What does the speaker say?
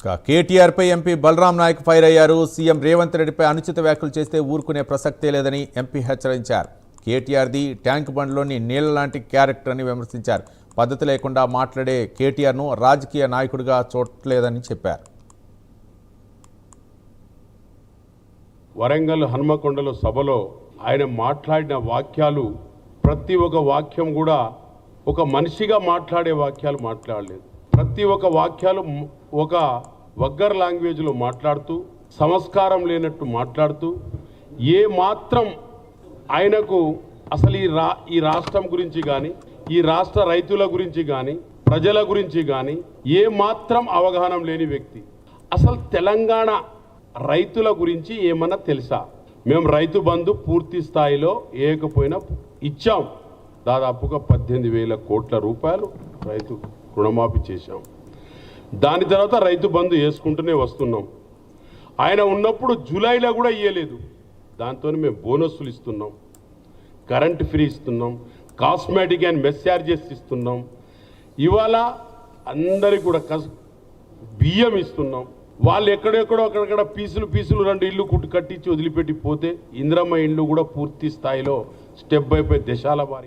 కేటీఆర్ పై MP Balaram Naik fire అయ్యారు. CM Revanth రెడ్డిపై అనుచిత వ్యాఖ్యలు చేస్తే ఊరుకునే ప్రసక్తే లేదని ఎంపీ హెచ్చరించారు. కేటీఆర్ది ట్యాంక్ బండ్లోని నీళ్ల లాంటి క్యారెక్టర్ అని విమర్శించారు. పద్ధతి లేకుండా మాట్లాడే కేటీఆర్ను రాజకీయ నాయకుడిగా చూడలేదని చెప్పారు. వరంగల్ హన్మకొండలో సభలో ఆయన మాట్లాడిన వాక్యాలు ప్రతి ఒక్క వాక్యం కూడా ఒక మనిషిగా మాట్లాడే వాక్యాలు మాట్లాడలేదు. ప్రతి ఒక్క వాక్యాలు ఒక వగ్గర్ లాంగ్వేజ్లో మాట్లాడుతూ సంస్కారం లేనట్టు మాట్లాడుతూ ఏ మాత్రం ఆయనకు అసలు ఈ రాష్ట్రం గురించి కానీ ఈ రాష్ట్ర రైతుల గురించి కానీ ప్రజల గురించి కానీ ఏ మాత్రం అవగాహన లేని వ్యక్తి. అసలు తెలంగాణ రైతుల గురించి ఏమన్నా తెలుసా? మేము రైతు బంధు పూర్తి స్థాయిలో ఏకపోయినా ఇచ్చాం. దాదాపుగా 18,000 కోట్ల రూపాయలు రైతు రుణమాఫీ చేశాం. దాని తర్వాత రైతు బంధు వేసుకుంటూనే వస్తున్నాం. ఆయన ఉన్నప్పుడు జూలైలో కూడా ఇవ్వలేదు. దాంతో మేము బోనస్సులు ఇస్తున్నాం, కరెంట్ ఫ్రీ ఇస్తున్నాం, కాస్మెటిక్ అండ్ మెస్ ఛార్జెస్ ఇస్తున్నాం. ఇవాళ అందరికి కూడా బియ్యం ఇస్తున్నాం. వాళ్ళు ఎక్కడెక్కడో అక్కడక్కడ పీసులు 2 ఇళ్ళు కట్టించి వదిలిపెట్టి పోతే ఇందిరమ్మ ఇళ్ళు కూడా పూర్తి స్థాయిలో స్టెప్ బై దశాల వారీ